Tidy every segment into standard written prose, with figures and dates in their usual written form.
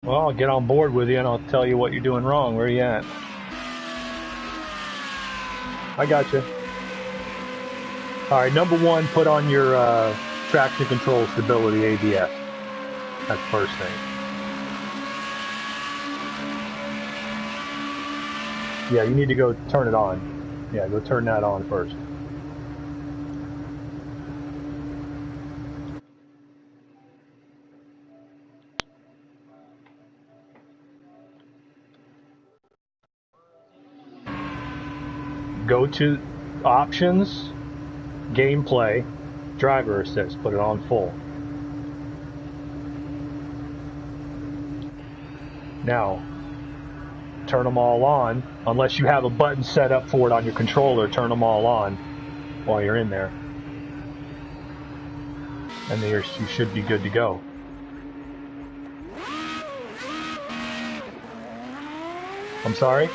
Well, I'll get on board with you and I'll tell you what you're doing wrong. Where are you at? I got you. All right, number one, put on your traction control stability ABS. That's the first thing. Yeah, you need to go turn it on. Yeah, go turn that on first. Go to options, gameplay, driver assist, put it on full. Now, turn them all on, unless you have a button set up for it on your controller, turn them all on while you're in there. And then you should be good to go. I'm sorry?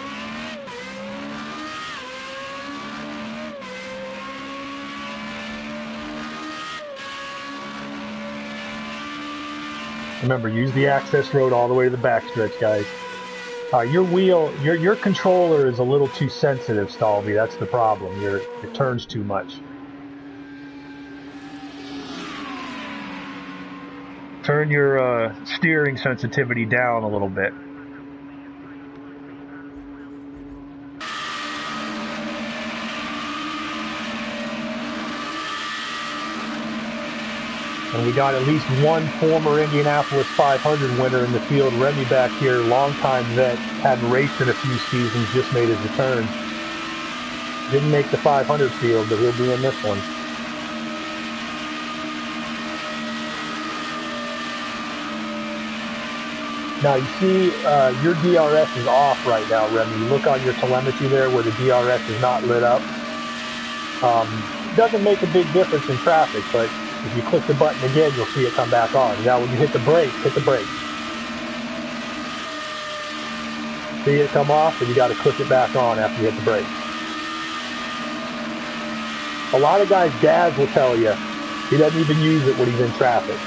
Remember, use the access road all the way to the backstretch, guys. Your wheel, your controller is a little too sensitive, Stalvey. That's the problem. It turns too much. Turn your steering sensitivity down a little bit. And we got at least one former Indianapolis 500 winner in the field. Remy back here, longtime vet, hadn't raced in a few seasons, just made his return. Didn't make the 500 field, but he'll be in this one. Now you see your DRS is off right now, Remy. You look on your telemetry there where the DRS is not lit up. Doesn't make a big difference in traffic, but if you click the button again, you'll see it come back on. Now when you hit the brake, hit the brake. See it come off, and you got to click it back on after you hit the brake. A lot of guys, Daz will tell you, he doesn't even use it when he's in traffic,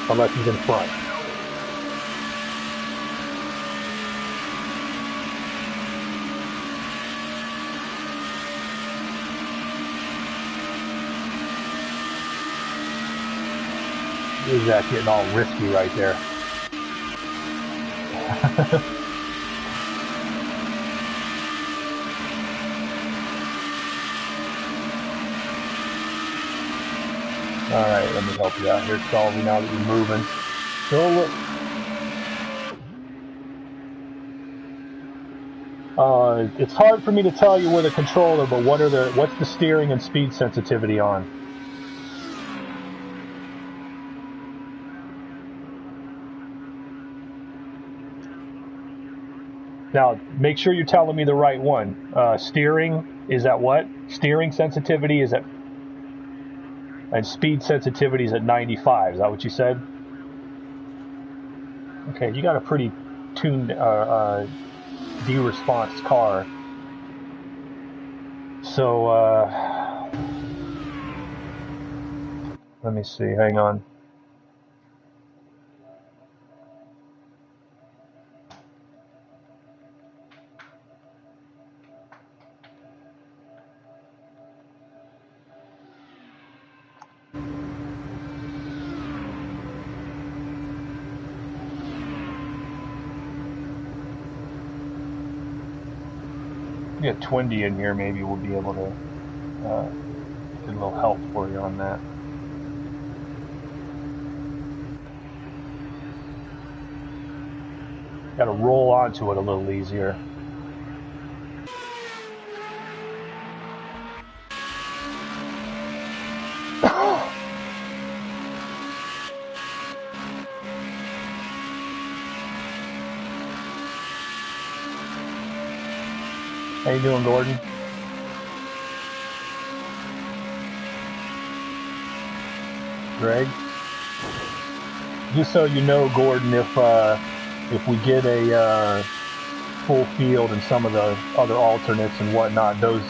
unless he's in front. Is that getting all risky right there? All right, let me help you out here, Stalvey, now that you're moving. So look. It's hard for me to tell you with a controller, but what's the steering and speed sensitivity on? Now, make sure you're telling me the right one. Steering is at what? Steering sensitivity is at, and speed sensitivity is at 95. Is that what you said? Okay, you got a pretty tuned D-response car. So, let me see, hang on. Get Twindy in here, maybe we'll be able to get a little help for you on that. Got to roll onto it a little easier. How you doing, Gordon? Greg? Just so you know, Gordon, if we get a full field and some of the other alternates and whatnot, those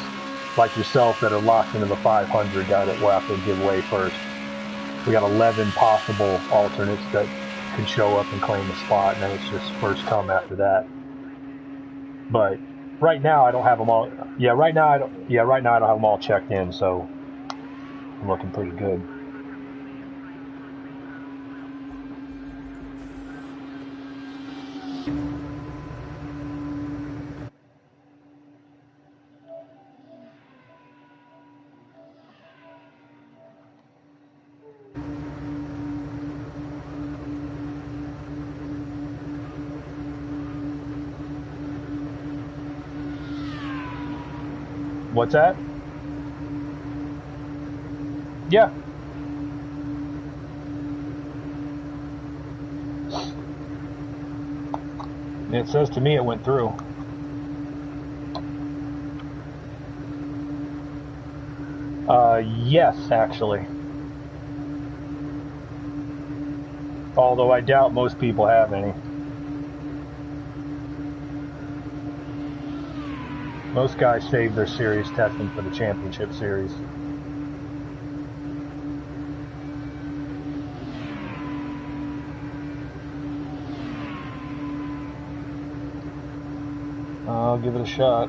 like yourself that are locked into the 500 we'll have to give way first. We got 11 possible alternates that can show up and claim a spot, and then it's just first come after that. But right now I don't have them all. Yeah, right now I don't. Yeah, right now I don't have them all checked in, so I'm looking pretty good. What's that? Yeah. It says to me it went through. Yes, actually. Although I doubt most people have any. Most guys save their series testing for the championship series. I'll give it a shot.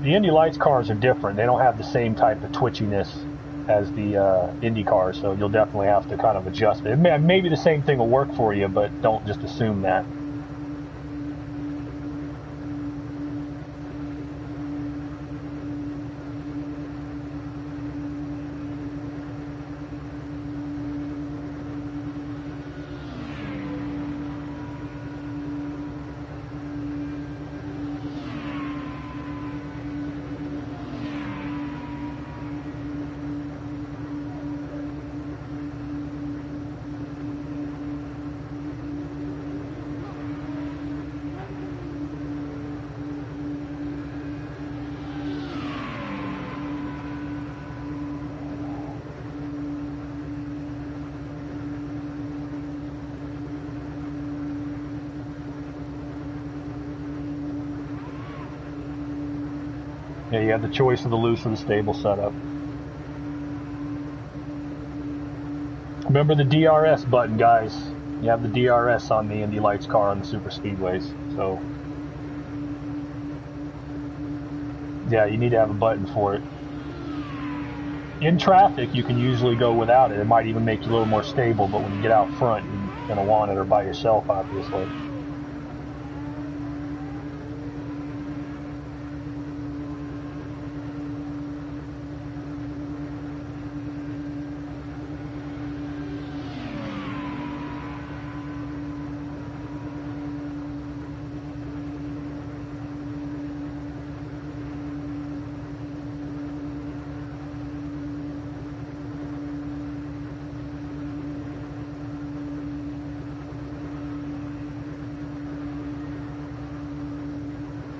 The Indy Lights cars are different. They don't have the same type of twitchiness as the Indy cars, so you'll definitely have to kind of adjust it. Maybe the same thing will work for you, but don't just assume that. Yeah, you have the choice of the loose or the stable setup. Remember the DRS button, guys. You have the DRS on the Indy Lights car on the super speedways. So, yeah, you need to have a button for it. In traffic, you can usually go without it. It might even make you a little more stable, but when you get out front, you're going to want it, or by yourself, obviously.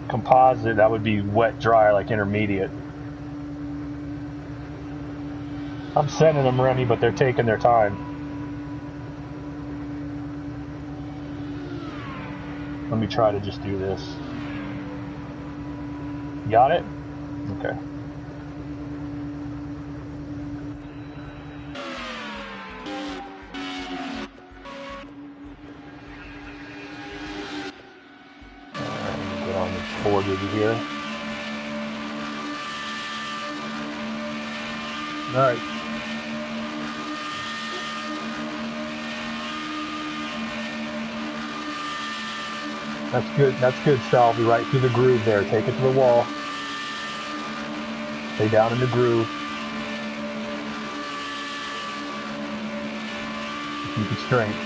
Composite, that would be wet, dry, like intermediate. I'm sending them, Remy, but they're taking their time. Let me try to just do this. Got it? Okay. Get on this board over here. All right. That's good. That's good, Salvi. Right through the groove there. Take it to the wall. Stay down in the groove. Keep it straight.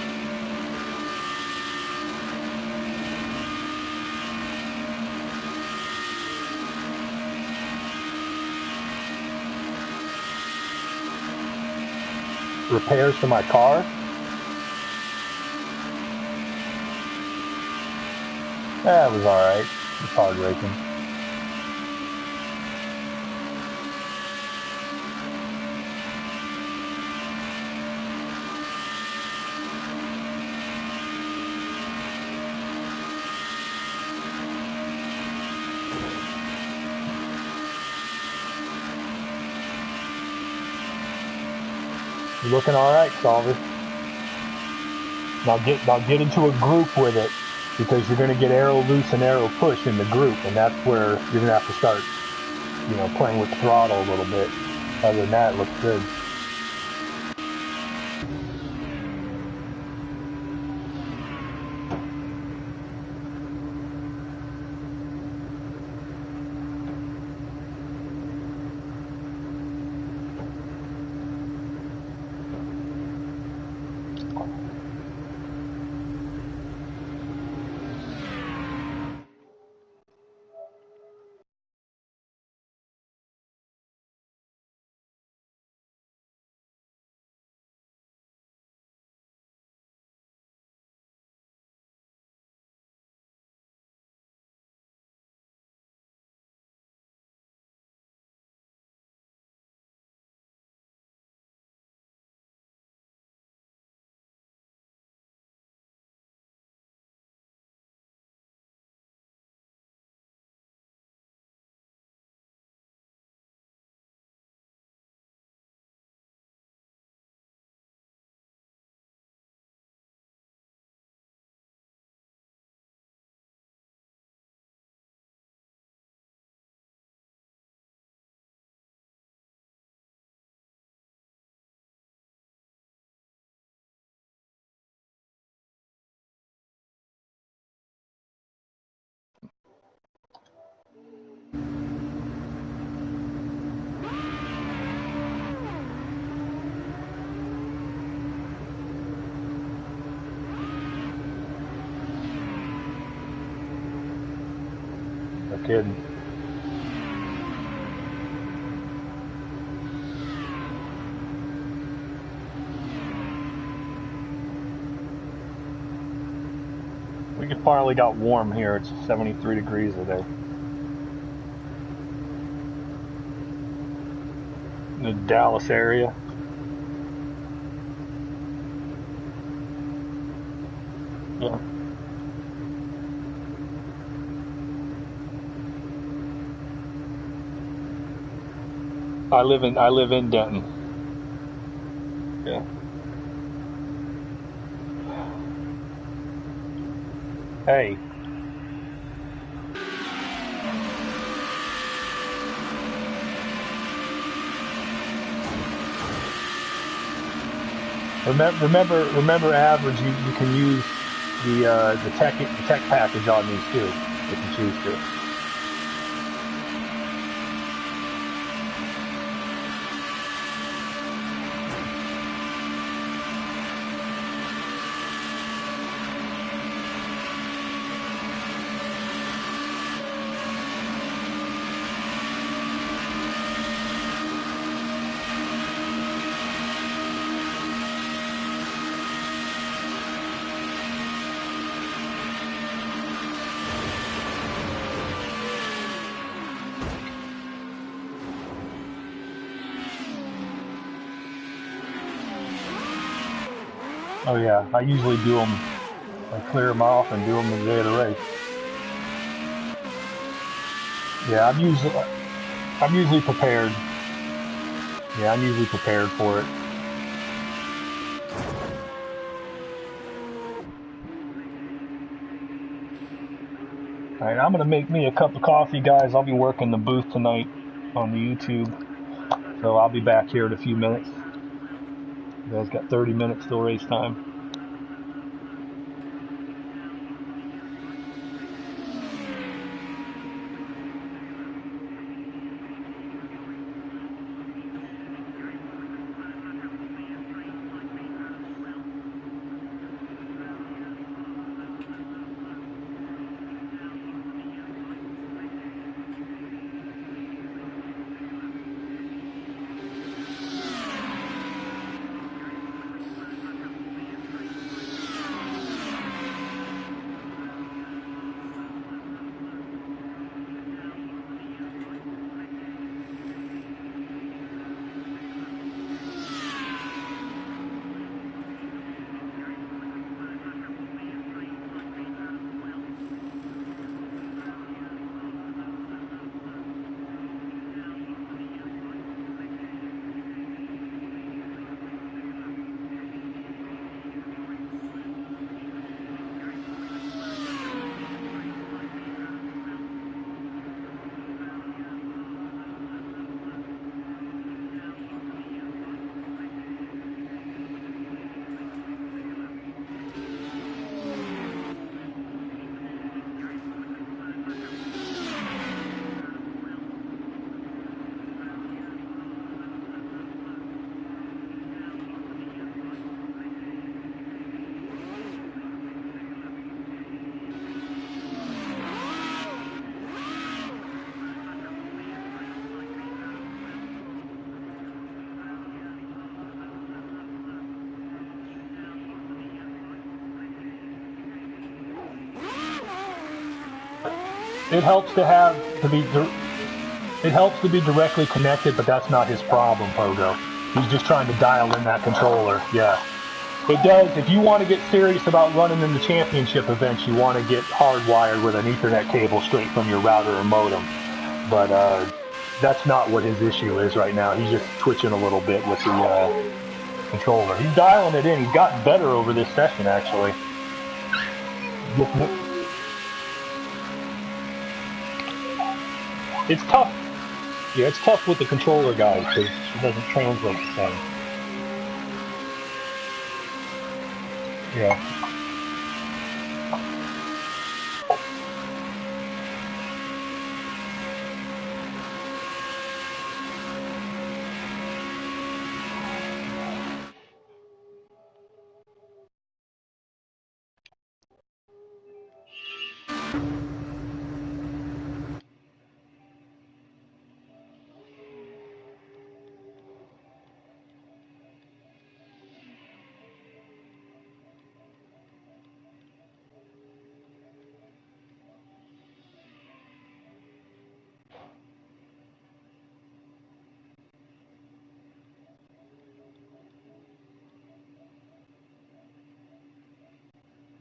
Repairs to my car. That was alright. It's hard raking. You're looking all right, Solver. Now get into a group with it, because you're going to get arrow loose and arrow push in the group, and that's where you're going to have to start, playing with the throttle a little bit. Other than that, it looks good. No kidding. We just finally got warm here. It's 73 degrees today. In the Dallas area. Yeah. I live in Denton. Yeah. Hey. Remember, average. You can use the tech package on these too, if you choose to. Oh yeah, I usually do them. I clear them off and do them the day of the race. Yeah, I'm usually prepared. Yeah, I'm usually prepared for it. All right, I'm gonna make me a cup of coffee, guys. I'll be working the booth tonight on the YouTube, so I'll be back here in a few minutes. You guys got 30 minutes till race time. It helps to have to be it helps to be directly connected, but that's not his problem, Pogo. He's just trying to dial in that controller. Yeah. It does. If you want to get serious about running in the championship events, you want to get hardwired with an Ethernet cable straight from your router or modem. But that's not what his issue is right now. He's just twitching a little bit with the controller. He's dialing it in. He's gotten better over this session, actually. It's tough. Yeah, it's tough with the controller guys because it doesn't translate the same. Yeah.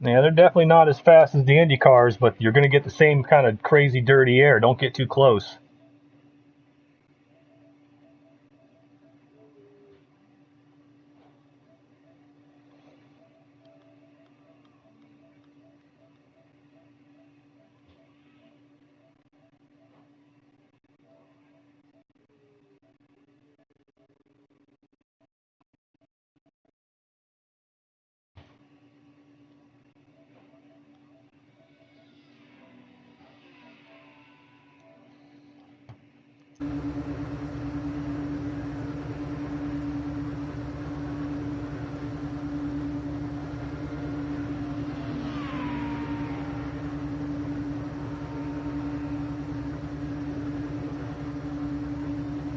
Yeah, they're definitely not as fast as the Indy cars, but you're going to get the same kind of crazy, dirty air. Don't get too close.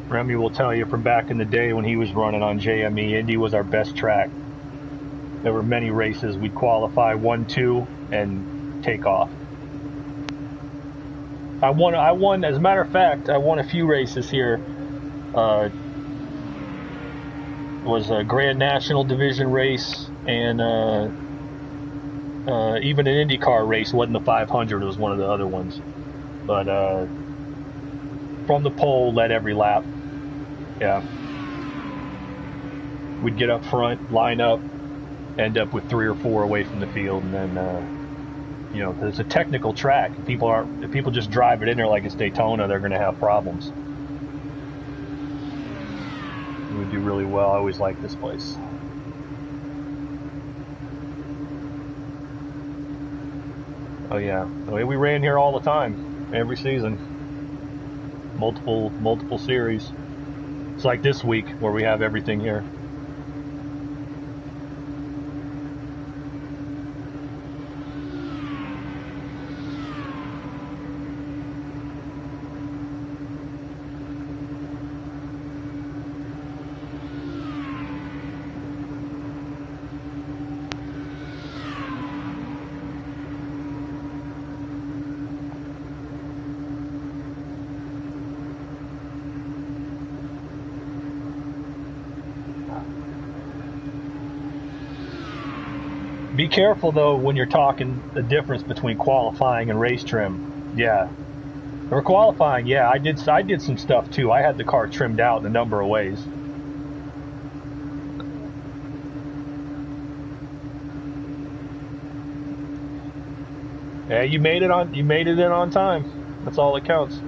Remy will tell you from back in the day when he was running on JME, Indy was our best track. There were many races we'd qualify 1, 2, and take off. I won. As a matter of fact, I won a few races here. Was a Grand National Division race, and even an IndyCar race. Wasn't the 500. It was one of the other ones. But from the pole, led every lap. Yeah. We'd get up front, line up, end up with 3 or 4 away from the field, and then you know, because it's a technical track. If people just drive it in there like it's Daytona, they're going to have problems. We would do really well. I always liked this place. Oh yeah, we ran here all the time, every season, multiple series. It's like this week where we have everything here. Be careful though when you're talking the difference between qualifying and race trim. Yeah, or qualifying. Yeah, I did some stuff too. I had the car trimmed out in a number of ways. Yeah, you made it in on time. That's all that counts.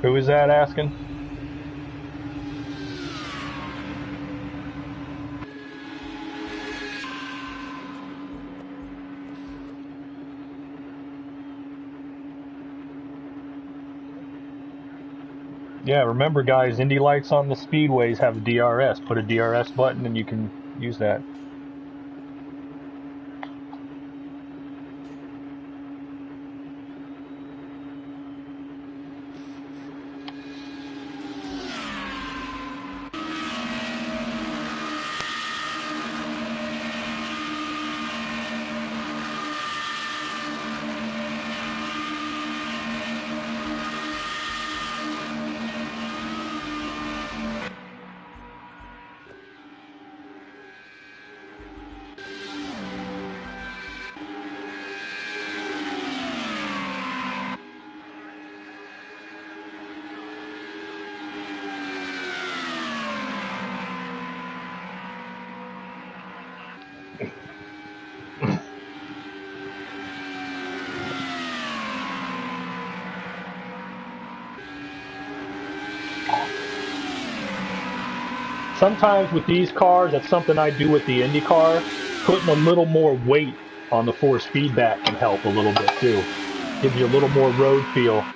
Who is that asking? Yeah, remember guys, Indy lights on the speedways have a DRS. Put a DRS button and you can use that. Sometimes with these cars, that's something I do with the Indy car. Putting a little more weight on the force feedback can help a little bit too. Gives you a little more road feel.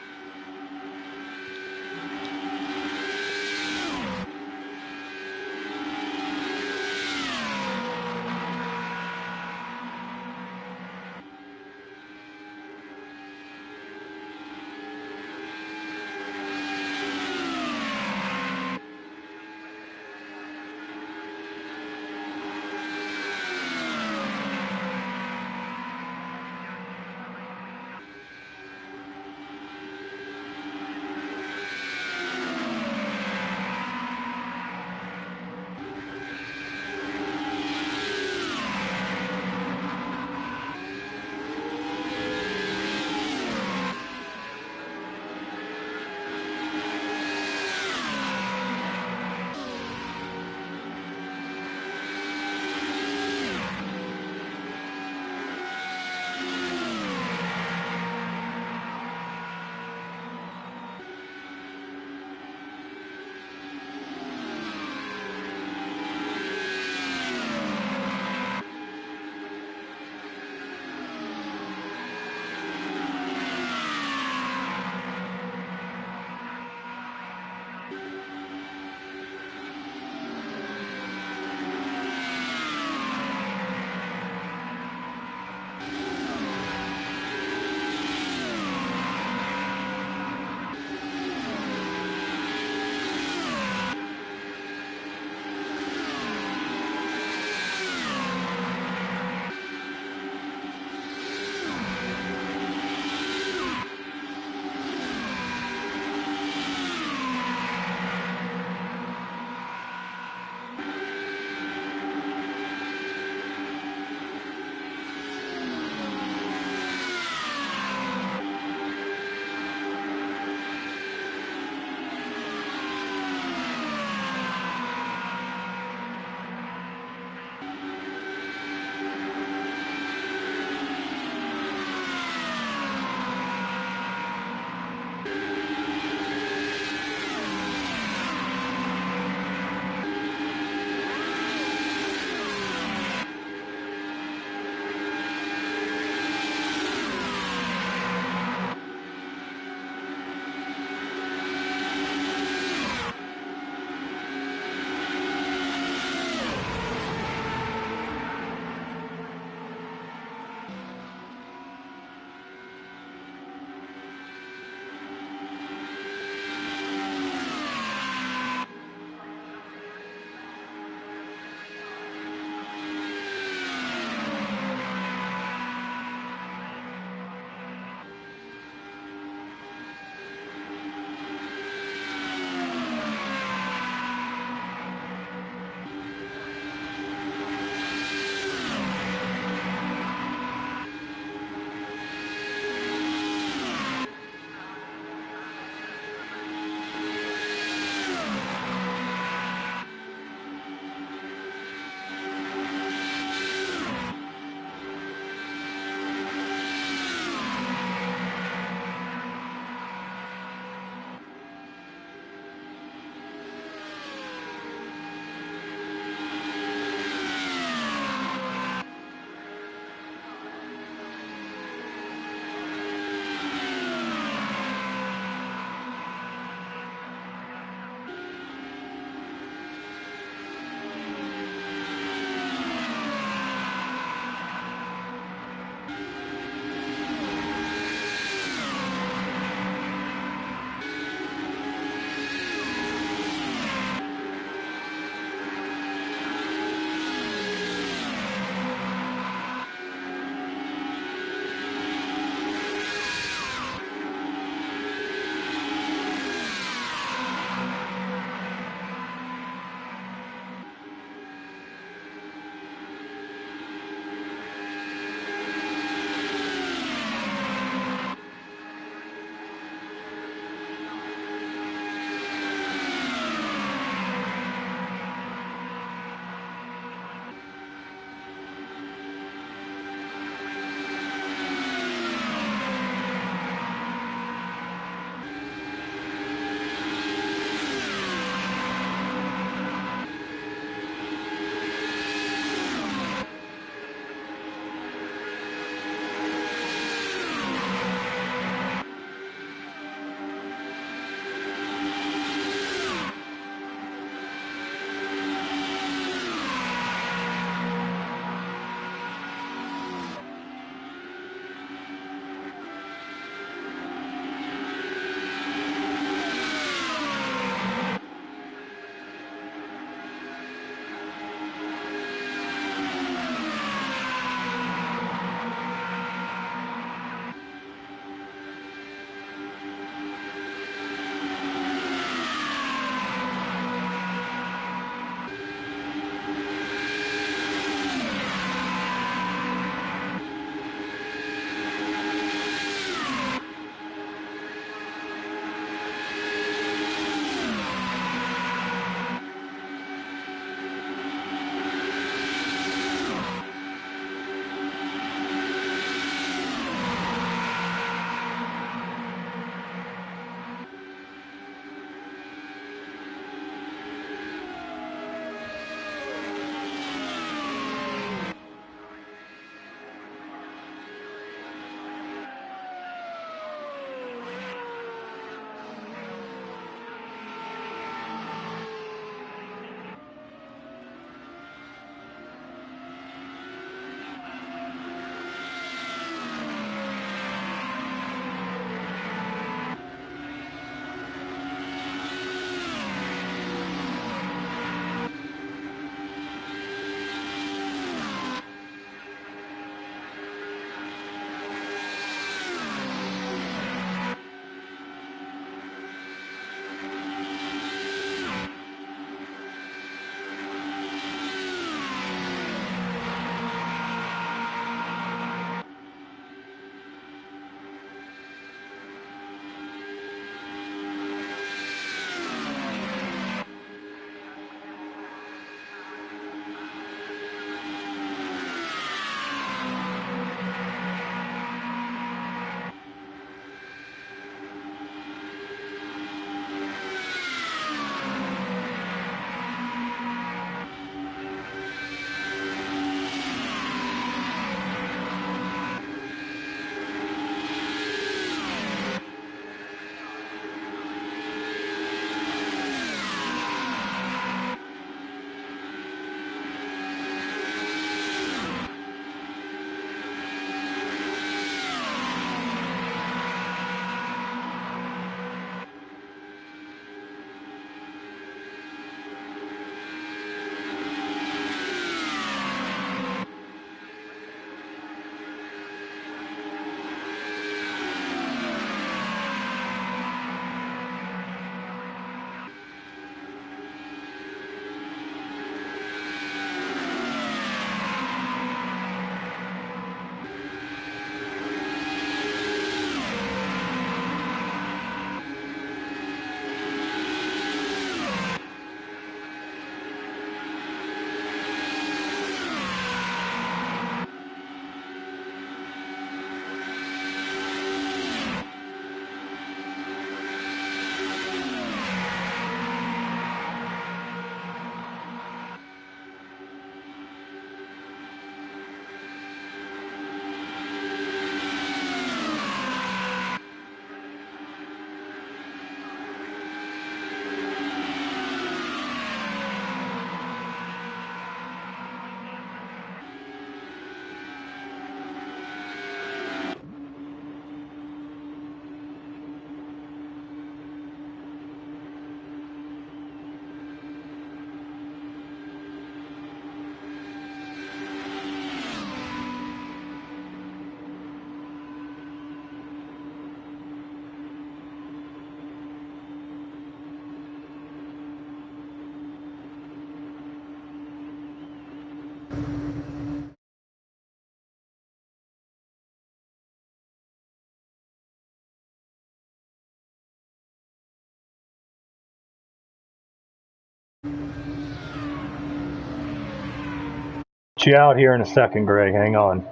She out here in a second, Greg. Hang on.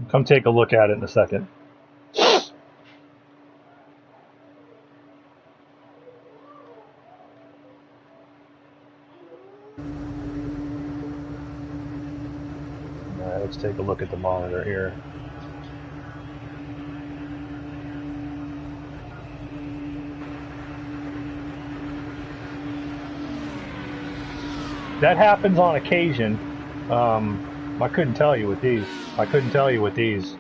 Come take a look at it in a second. All right, let's take a look at the monitor here. That happens on occasion. I couldn't tell you with these. I couldn't tell you with these.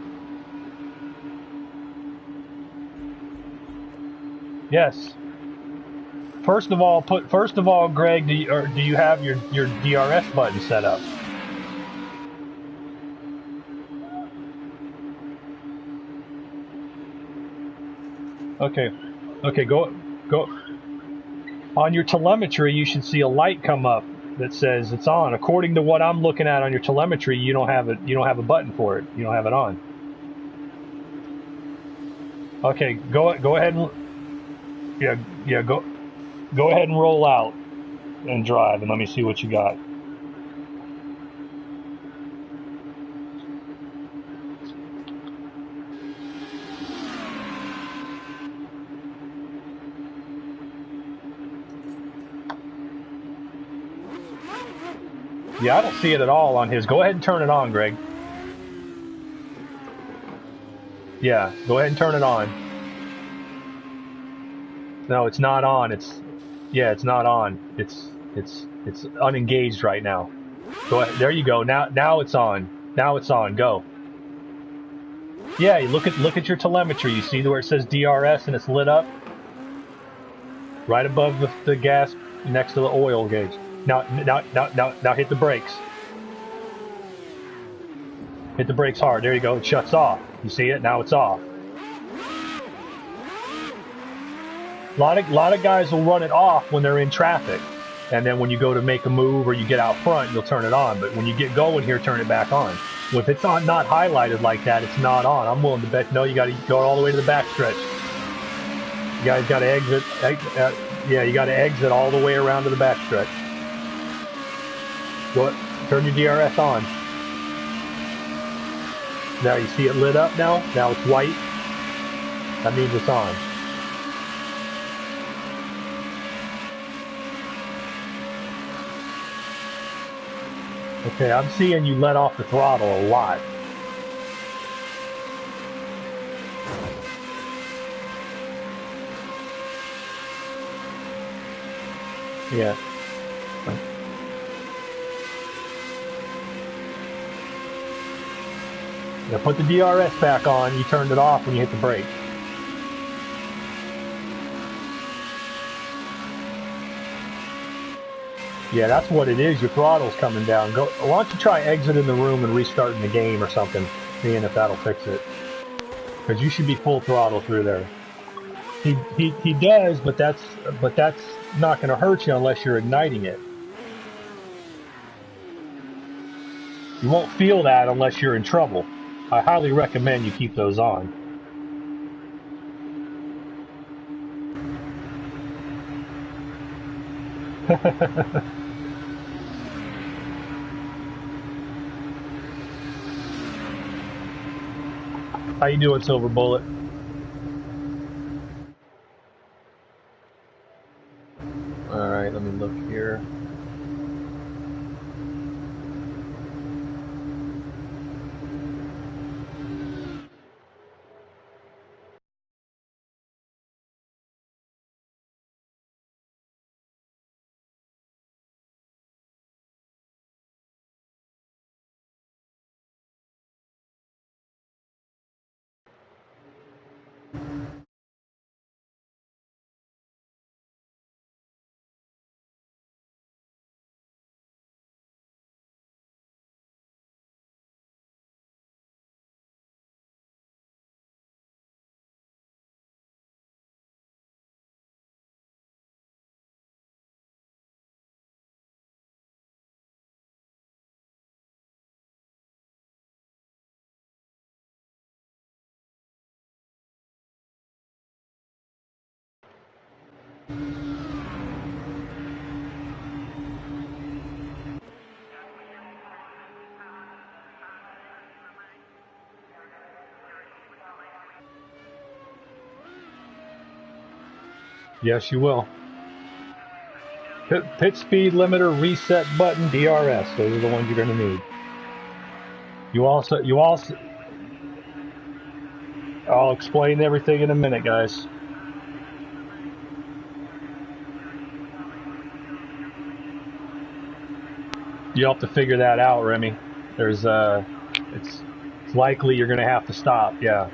Yes. First of all, Greg, do you have your DRS button set up? Okay. Okay, go on your telemetry. You should see a light come up that says it's on. According to what I'm looking at on your telemetry, you don't have it. You don't have a button for it. You don't have it on. Okay, go ahead and go ahead and roll out and drive, and let me see what you got. Yeah, I don't see it at all on his. Go ahead and turn it on, Greg. Yeah, go ahead and turn it on. No, it's not on. It's not on. It's unengaged right now. Go ahead. There you go. Now it's on. Now it's on. Go. Yeah, you look at your telemetry. You see where it says DRS and it's lit up right above the gas next to the oil gauge. Now hit the brakes. Hit the brakes hard. There you go. It shuts off. You see it? Now it's off. A lot of guys will run it off when they're in traffic, and then when you go to make a move or you get out front, you'll turn it on. But when you get going here, turn it back on. If it's not highlighted like that, it's not on. I'm willing to bet. No, you got to go all the way to the back stretch. You guys got to exit. Yeah, you got to exit all the way around to the back stretch. Go, turn your DRS on. Now you see it lit up now. Now it's white. That means it's on. Okay, I'm seeing you let off the throttle a lot. Yeah. Now put the DRS back on. You turned it off when you hit the brake. Yeah, that's what it is. Your throttle's coming down. Go. Why don't you try exiting the room and restarting the game or something, seeing if that'll fix it. Because you should be full throttle through there. He does, but that's not going to hurt you unless you're igniting it. You won't feel that unless you're in trouble. I highly recommend you keep those on. How you doing, Silver Bullet? All right, let me look here. Yes, you will. Pit speed limiter, reset button, DRS. Those are the ones you're going to need. You also, I'll explain everything in a minute, guys. You'll have to figure that out, Remy. There's, it's likely you're going to have to stop. Yeah.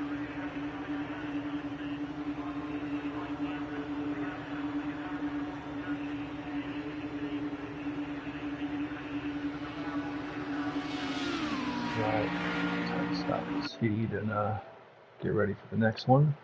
All right. Time to stop this feed and get ready for the next one.